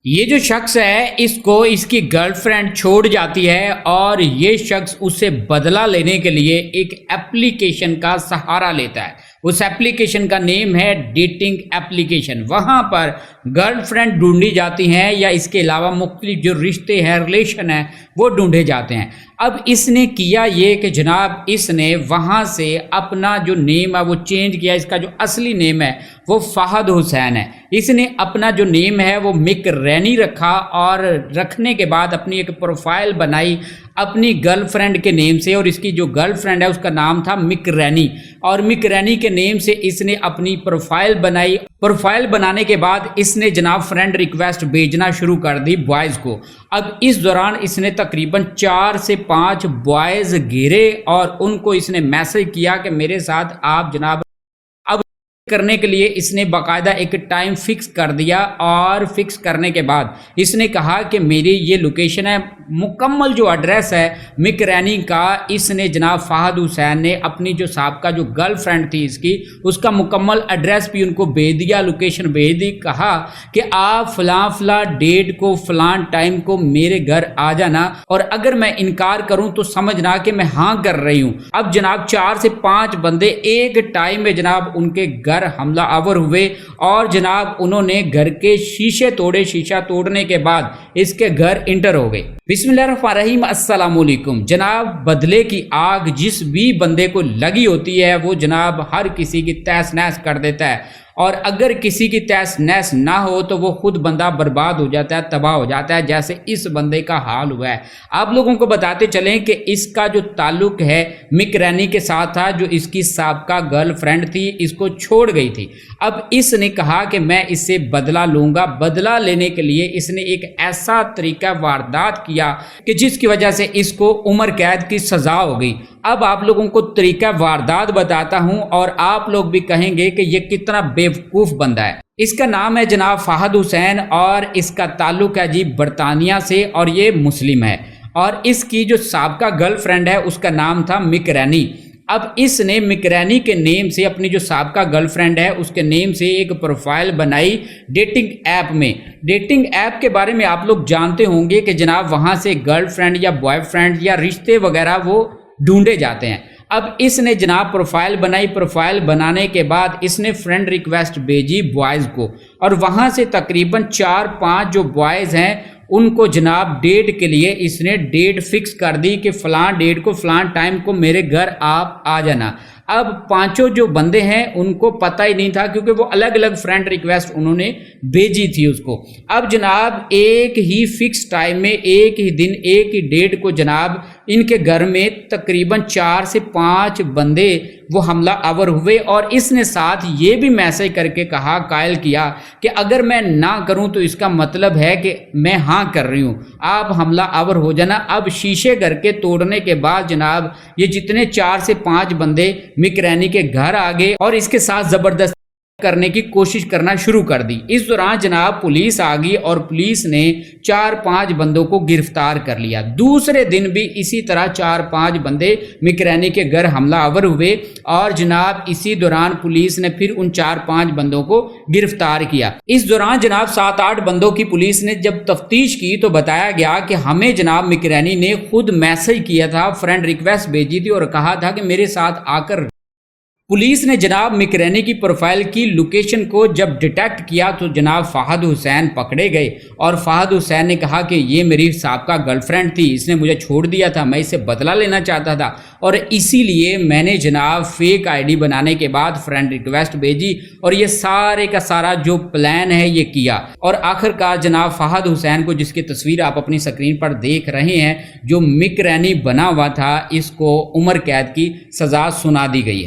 یہ جو شخص ہے اس کو اس کی گرل فرینڈ چھوڑ جاتی ہے اور یہ شخص اسے بدلہ لینے کے لیے ایک ایپلیکیشن کا سہارا لیتا ہے۔ اس ایپلیکیشن کا نیم ہے ڈیٹنگ ایپلیکیشن۔ وہاں پر گرل فرینڈ ڈھونڈی جاتی ہیں یا اس کے علاوہ مختلف جو رشتے ہیں، ریلیشن ہیں، وہ ڈھونڈے جاتے ہیں۔ اب اس نے کیا یہ کہ جناب اس نے وہاں سے اپنا جو نیم ہے وہ چینج کیا۔ اس کا جو اصلی نیم ہے وہ فہد حسین ہے۔ اس نے اپنا جو نیم ہے وہ مک رینی رکھا اور رکھنے کے بعد اپنی ایک پروفائل بنائی اپنی گرل فرینڈ کے نیم سے، اور اس کی جو گرل فرینڈ ہے اس کا نام تھا مک رینی، اور مک رینی کے نیم سے اس نے اپنی پروفائل بنائی۔ پروفائل بنانے کے بعد اس نے جناب فرینڈ ریکویسٹ بھیجنا شروع کر دی بوائز کو۔ اب اس دوران اس نے تقریباً 4 سے 5 بوائز گھیرے اور ان کو اس نے میسج کیا کہ میرے ساتھ آپ جناب کرنے کے لیے اس نے باقاعدہ ایک ٹائم فکس کر دیا، اور فکس کرنے کے بعد اس نے کہا کہ میری یہ لوکیشن ہے، مکمل جو ایڈریس ہے مک رینی کا اس نے جناب فہد حسین نے اپنی جو سابقہ جو گرل فرینڈ تھی اس کا مکمل ایڈریس بھی ان کو بھیج دیا، لوکیشن بھیج دی۔ کہا کہ آپ فلاں فلاں ڈیٹ کو فلاں ٹائم کو میرے گھر آ جانا، اور اگر میں انکار کروں تو سمجھنا کہ میں ہاں کر رہی ہوں۔ اب جناب 4 سے 5 بندے ایک ٹائم میں جناب ان کے گھر حملہ آور ہوئے، اور جناب انہوں نے گھر کے شیشے توڑے۔ شیشہ توڑنے کے بعد اس کے گھر انٹر ہو گئے۔ بسم اللہ الرحمن الرحیم، السلام علیکم۔ جناب بدلے کی آگ جس بھی بندے کو لگی ہوتی ہے وہ جناب ہر کسی کی تہس نہس کر دیتا ہے، اور اگر کسی کی تہس نہس نہ ہو تو وہ خود بندہ برباد ہو جاتا ہے، تباہ ہو جاتا ہے، جیسے اس بندے کا حال ہوا ہے۔ آپ لوگوں کو بتاتے چلیں کہ اس کا جو تعلق ہے مک رینی کے ساتھ تھا، جو اس کی سابقہ گرل فرینڈ تھی، اس کو چھوڑ گئی تھی۔ اب اس نے کہا کہ میں اس سے بدلہ لوں گا۔ بدلہ لینے کے لیے اس نے ایک ایسا طریقہ واردات کیا کہ جس کی وجہ سے اس کو عمر قید کی سزا ہو گئی۔ اب آپ لوگوں کو طریقہ واردات بتاتا ہوں اور آپ لوگ بھی کہیں گے کہ یہ کتنا بیوقوف بندہ ہے۔ اس کا نام ہے جناب فہد حسین، اور اس کا تعلق ہے جی برطانیہ سے، اور یہ مسلم ہے، اور اس کی جو سابقہ گرل فرینڈ ہے اس کا نام تھا مک رینی۔ اب اس نے مک رینی کے نیم سے اپنی جو سابقہ گرل فرینڈ ہے اس کے نیم سے ایک پروفائل بنائی ڈیٹنگ ایپ میں۔ ڈیٹنگ ایپ کے بارے میں آپ لوگ جانتے ہوں گے کہ جناب وہاں سے گرل فرینڈ یا بوائے فرینڈ یا رشتے وغیرہ وہ ڈھونڈے جاتے ہیں۔ اب اس نے جناب پروفائل بنائی۔ پروفائل بنانے کے بعد اس نے فرینڈ ریکویسٹ بھیجی بوائز کو، اور وہاں سے تقریباً 4-5 جو بوائز ہیں ان کو جناب ڈیٹ کے لیے اس نے ڈیٹ فکس کر دی کہ فلاں ڈیٹ کو فلاں ٹائم کو میرے گھر آپ آ جانا۔ اب 5 جو بندے ہیں ان کو پتہ ہی نہیں تھا، کیونکہ وہ الگ الگ فرینڈ ریکویسٹ انہوں نے بھیجی تھی اس کو۔ اب جناب ایک ہی فکس ٹائم میں ایک ہی دن ایک ہی ڈیٹ کو جناب ان کے گھر میں تقریباً 4 سے 5 بندے وہ حملہ آور ہوئے، اور اس نے ساتھ یہ بھی میسج کر کے کہا، قائل کیا کہ اگر میں نہ کروں تو اس کا مطلب ہے کہ میں ہاں کر رہی ہوں، آپ حملہ آور ہو جانا۔ اب شیشے گھر کے توڑنے کے بعد جناب یہ جتنے 4 سے 5 بندے مک رینی کے گھر آ گئے اور اس کے ساتھ زبردست کرنے کی کوشش کرنا شروع کر دی۔ اس دوران جناب پولیس آ گئی اور پولیس نے 4-5 بندوں کو گرفتار کر لیا۔ دوسرے دن بھی اسی طرح 4-5 بندے مک رینی کے گھر حملہ آور ہوئے، اور جناب اسی دوران پولیس نے پھر ان 4-5 بندوں کو گرفتار کیا۔ اس دوران جناب 7-8 بندوں کی پولیس نے جب تفتیش کی تو بتایا گیا کہ ہمیں جناب مک رینی نے خود میسج کیا تھا، فرینڈ ریکویسٹ بھیجی تھی اور کہا تھا کہ میرے ساتھ آ کر۔ پولیس نے جناب مک رینی کی پروفائل کی لوکیشن کو جب ڈیٹیکٹ کیا تو جناب فہد حسین پکڑے گئے، اور فہد حسین نے کہا کہ یہ میری سابقہ گرل فرینڈ تھی، اس نے مجھے چھوڑ دیا تھا، میں اس سے بدلہ لینا چاہتا تھا، اور اسی لیے میں نے جناب فیک آئی ڈی بنانے کے بعد فرینڈ ریکویسٹ بھیجی، اور یہ سارے کا سارا جو پلان ہے یہ کیا۔ اور آخر کار جناب فہد حسین کو، جس کی تصویر آپ اپنی سکرین پر دیکھ رہے ہیں، جو مک رینی بنا ہوا تھا، اس کو عمر قید کی سزا سنا دی گئی ہے۔